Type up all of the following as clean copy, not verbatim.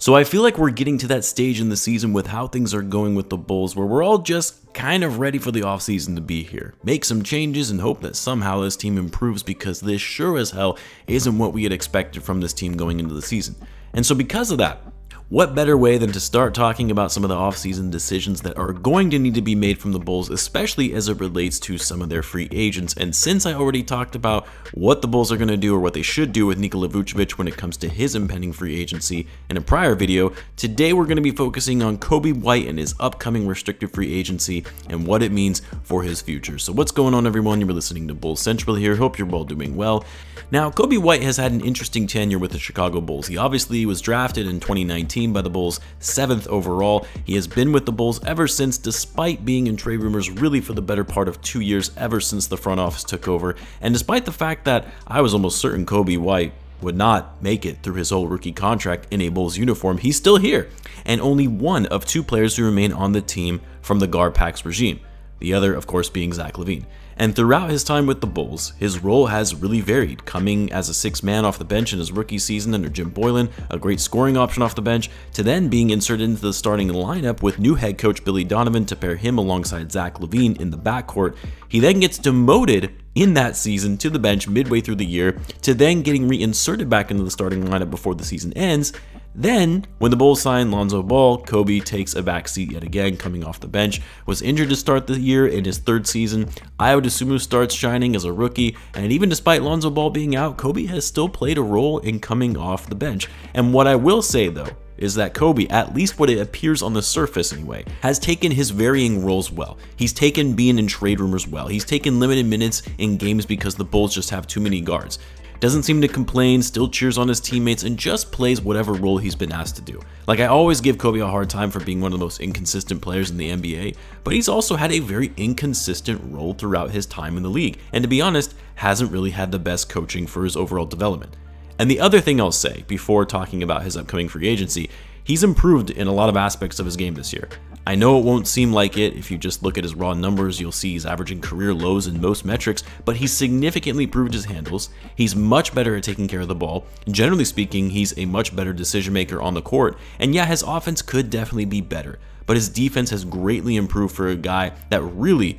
So I feel like we're getting to that stage in the season with how things are going with the Bulls where we're all just kind of ready for the offseason to be here. Make some changes and hope that somehow this team improves, because this sure as hell isn't what we had expected from this team going into the season. And so because of that, what better way than to start talking about some of the offseason decisions that are going to need to be made from the Bulls, especially as it relates to some of their free agents. And since I already talked about what the Bulls are going to do, or what they should do with Nikola Vucevic when it comes to his impending free agency in a prior video, today we're going to be focusing on Coby White and his upcoming restricted free agency and what it means for his future. So what's going on, everyone? You're listening to Bulls Central here. Hope you're all doing well. Now, Coby White has had an interesting tenure with the Chicago Bulls. He obviously was drafted in 2019 by the Bulls 7th overall. He has been with the Bulls ever since, despite being in trade rumors really for the better part of 2 years ever since the front office took over. And despite the fact that I was almost certain Coby White would not make it through his whole rookie contract in a Bulls uniform, he's still here, and only one of two players who remain on the team from the Gar Pax regime. The other, of course, being Zach Lavine. And throughout his time with the Bulls, his role has really varied, coming as a sixth man off the bench in his rookie season under Jim Boylen, a great scoring option off the bench, to then being inserted into the starting lineup with new head coach Billy Donovan to pair him alongside Zach Lavine in the backcourt. He then gets demoted in that season to the bench midway through the year, to then getting reinserted back into the starting lineup before the season ends. Then, when the Bulls signed Lonzo Ball, Coby takes a backseat yet again, coming off the bench, was injured to start the year in his third season. Dosunmu starts shining as a rookie, and even despite Lonzo Ball being out, Coby has still played a role in coming off the bench. And what I will say though, is that Coby, at least what it appears on the surface anyway, has taken his varying roles well. He's taken being in trade rumors well. He's taken limited minutes in games because the Bulls just have too many guards. Doesn't seem to complain, still cheers on his teammates, and just plays whatever role he's been asked to do. Like, I always give Coby a hard time for being one of the most inconsistent players in the NBA, but he's also had a very inconsistent role throughout his time in the league, and to be honest, hasn't really had the best coaching for his overall development. And the other thing I'll say before talking about his upcoming free agency, he's improved in a lot of aspects of his game this year. I know it won't seem like it. If you just look at his raw numbers, you'll see he's averaging career lows in most metrics, but he's significantly improved his handles. He's much better at taking care of the ball. Generally speaking, he's a much better decision maker on the court. And yeah, his offense could definitely be better, but his defense has greatly improved for a guy that really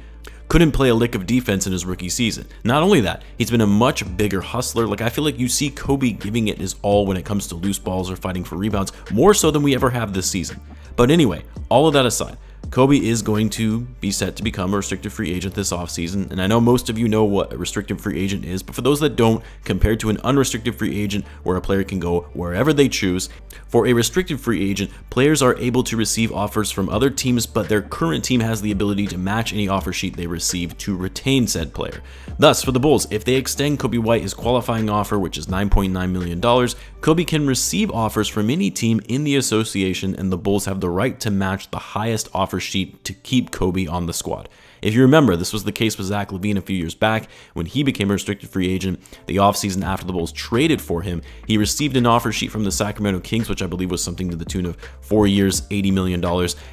couldn't play a lick of defense in his rookie season. Not only that, he's been a much bigger hustler. Like, I feel like you see Coby giving it his all when it comes to loose balls or fighting for rebounds, more so than we ever have this season. But anyway, all of that aside, Coby is going to be set to become a restricted free agent this offseason, and I know most of you know what a restricted free agent is, but for those that don't, compared to an unrestricted free agent where a player can go wherever they choose, for a restricted free agent, players are able to receive offers from other teams, but their current team has the ability to match any offer sheet they receive to retain said player. Thus, for the Bulls, if they extend Coby White his qualifying offer, which is $9.9 million, Coby can receive offers from any team in the association, and the Bulls have the right to match the highest offer sheet to keep Coby on the squad. If you remember, this was the case with Zach Lavine a few years back when he became a restricted free agent. The offseason after the Bulls traded for him, he received an offer sheet from the Sacramento Kings, which I believe was something to the tune of 4 years, $80 million,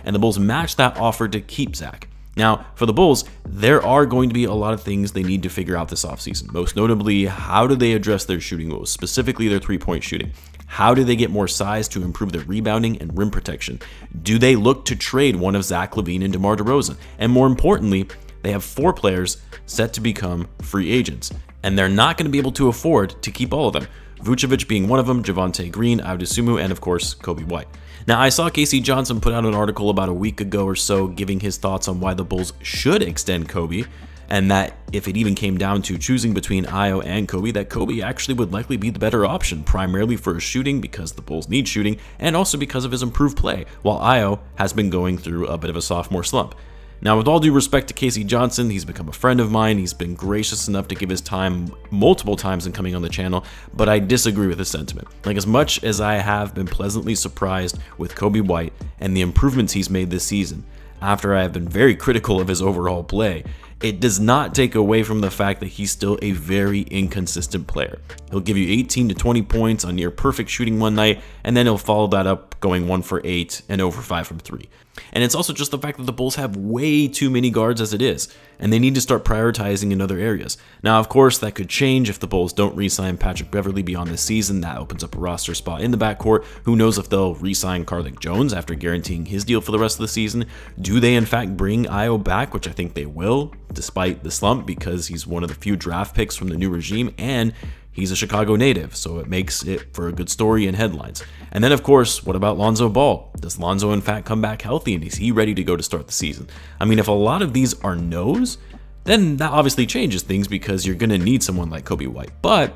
and the Bulls matched that offer to keep Zach. Now, for the Bulls, there are going to be a lot of things they need to figure out this offseason. Most notably, how do they address their shooting woes, specifically their three-point shooting? How do they get more size to improve their rebounding and rim protection? Do they look to trade one of Zach Lavine and DeMar DeRozan? And more importantly, they have 4 players set to become free agents, and they're not going to be able to afford to keep all of them. Vucevic being one of them, Javonte Green, Dosunmu, and of course, Coby White. Now, I saw Casey Johnson put out an article about a week ago or so giving his thoughts on why the Bulls should extend Coby, and that if it even came down to choosing between Ayo and Coby, that Coby actually would likely be the better option, primarily for his shooting because the Bulls need shooting, and also because of his improved play, while Ayo has been going through a bit of a sophomore slump. Now, with all due respect to Casey Johnson, he's become a friend of mine. He's been gracious enough to give his time multiple times in coming on the channel, but I disagree with his sentiment. Like, as much as I have been pleasantly surprised with Coby White and the improvements he's made this season, after I have been very critical of his overall play, it does not take away from the fact that he's still a very inconsistent player. He'll give you 18 to 20 points on near perfect shooting one night, and then he'll follow that up going 1 for 8 and 0 for 5 from 3. And it's also just the fact that the Bulls have way too many guards as it is, and they need to start prioritizing in other areas. Now, of course, that could change if the Bulls don't re-sign Patrick Beverley beyond this season. That opens up a roster spot in the backcourt. Who knows if they'll re-sign Carlik Jones after guaranteeing his deal for the rest of the season? Do they in fact bring Ayo back, which I think they will, despite the slump, because he's one of the few draft picks from the new regime, and he's a Chicago native, so it makes it for a good story and headlines. And then, of course, what about Lonzo Ball? Does Lonzo, in fact, come back healthy, and is he ready to go to start the season? I mean, if a lot of these are no's, then that obviously changes things because you're going to need someone like Coby White. But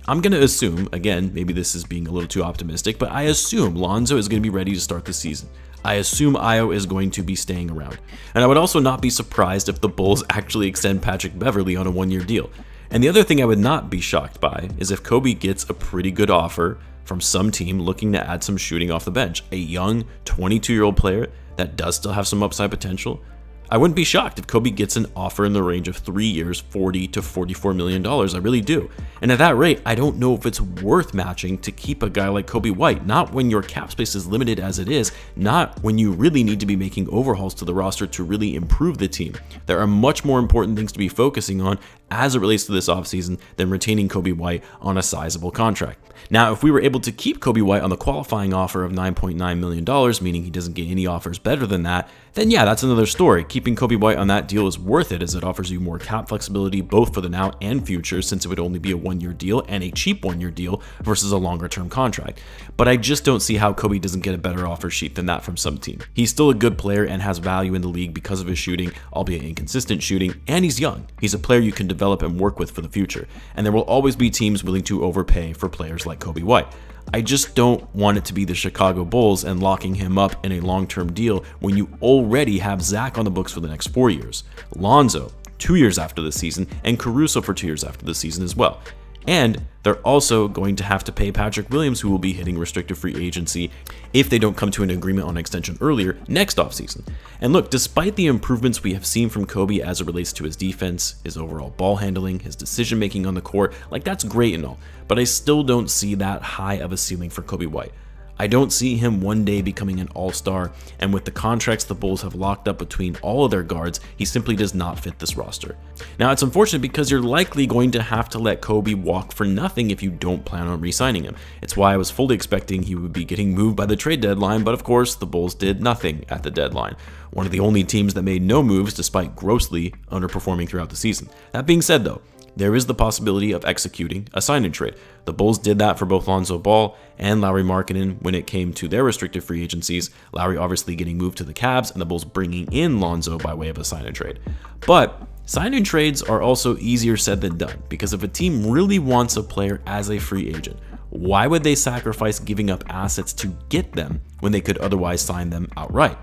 I'm going to assume, again, maybe this is being a little too optimistic, but I assume Lonzo is going to be ready to start the season. I assume Ayo is going to be staying around. And I would also not be surprised if the Bulls actually extend Patrick Beverley on a one-year deal. And the other thing I would not be shocked by is if Coby gets a pretty good offer from some team looking to add some shooting off the bench. A young 22-year-old player that does still have some upside potential. I wouldn't be shocked if Coby gets an offer in the range of 3 years, $40 to $44 million. I really do. And at that rate, I don't know if it's worth matching to keep a guy like Coby White. Not when your cap space is limited as it is, not when you really need to be making overhauls to the roster to really improve the team. There are much more important things to be focusing on as it relates to this offseason than retaining Coby White on a sizable contract. Now, if we were able to keep Coby White on the qualifying offer of $9.9 million, meaning he doesn't get any offers better than that, then yeah, that's another story. Keeping Coby White on that deal is worth it as it offers you more cap flexibility both for the now and future, since it would only be a one-year deal and a cheap one-year deal versus a longer-term contract. But I just don't see how Coby doesn't get a better offer sheet than that from some team. He's still a good player and has value in the league because of his shooting, albeit inconsistent shooting, and he's young. He's a player you can develop and work with for the future, and there will always be teams willing to overpay for players like Coby White. I just don't want it to be the Chicago Bulls and locking him up in a long-term deal when you already have Zach on the books for the next 4 years, Lonzo 2 years after the season, and Caruso for 2 years after the season as well. And they're also going to have to pay Patrick Williams, who will be hitting restricted free agency if they don't come to an agreement on an extension earlier next offseason. And look, despite the improvements we have seen from Coby as it relates to his defense, his overall ball handling, his decision making on the court, like that's great and all, but I still don't see that high of a ceiling for Coby White. I don't see him one day becoming an all-star, and with the contracts the Bulls have locked up between all of their guards, he simply does not fit this roster. Now, it's unfortunate because you're likely going to have to let Coby walk for nothing if you don't plan on re-signing him. It's why I was fully expecting he would be getting moved by the trade deadline, but of course, the Bulls did nothing at the deadline. One of the only teams that made no moves despite grossly underperforming throughout the season. That being said though, there is the possibility of executing a sign and trade. The Bulls did that for both Lonzo Ball and Lauri Markkanen when it came to their restricted free agencies, Lauri obviously getting moved to the Cavs and the Bulls bringing in Lonzo by way of a sign and trade. But sign and trades are also easier said than done, because if a team really wants a player as a free agent, why would they sacrifice giving up assets to get them when they could otherwise sign them outright?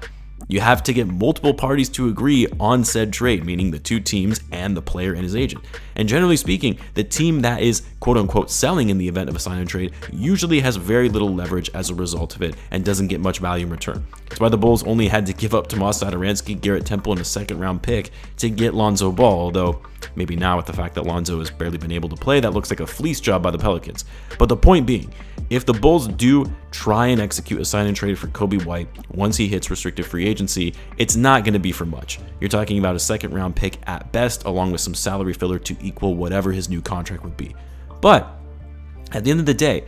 You have to get multiple parties to agree on said trade, meaning the two teams and the player and his agent. And generally speaking, the team that is quote-unquote selling in the event of a sign and trade usually has very little leverage as a result of it and doesn't get much value in return. That's why the Bulls only had to give up Tomas Satoransky, Garrett Temple, and a second-round pick to get Lonzo Ball, although maybe now with the fact that Lonzo has barely been able to play, that looks like a fleece job by the Pelicans. But the point being, if the Bulls do try and execute a sign and trade for Coby White once he hits restricted free agency, it's not going to be for much. You're talking about a second-round pick at best, along with some salary filler to equal whatever his new contract would be. But at the end of the day,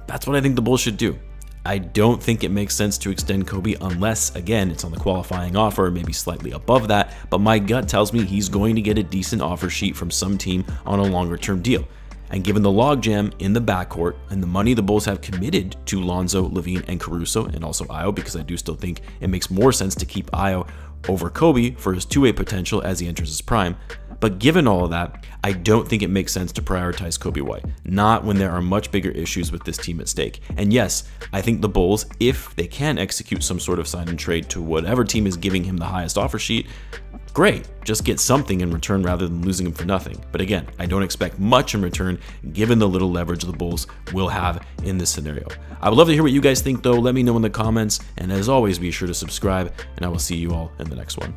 that's what I think the Bulls should do. I don't think it makes sense to extend Coby unless, again, it's on the qualifying offer, maybe slightly above that, but my gut tells me he's going to get a decent offer sheet from some team on a longer-term deal. And given the logjam in the backcourt and the money the Bulls have committed to Lonzo, Lavine, and Caruso, and also Ayo, because I do still think it makes more sense to keep Ayo over Coby for his two-way potential as he enters his prime. But given all of that, I don't think it makes sense to prioritize Coby White, not when there are much bigger issues with this team at stake. And yes, I think the Bulls, if they can execute some sort of sign and trade to whatever team is giving him the highest offer sheet, great, just get something in return rather than losing him for nothing. But again, I don't expect much in return given the little leverage the Bulls will have in this scenario. I would love to hear what you guys think though. Let me know in the comments, and as always, be sure to subscribe, and I will see you all in the next one.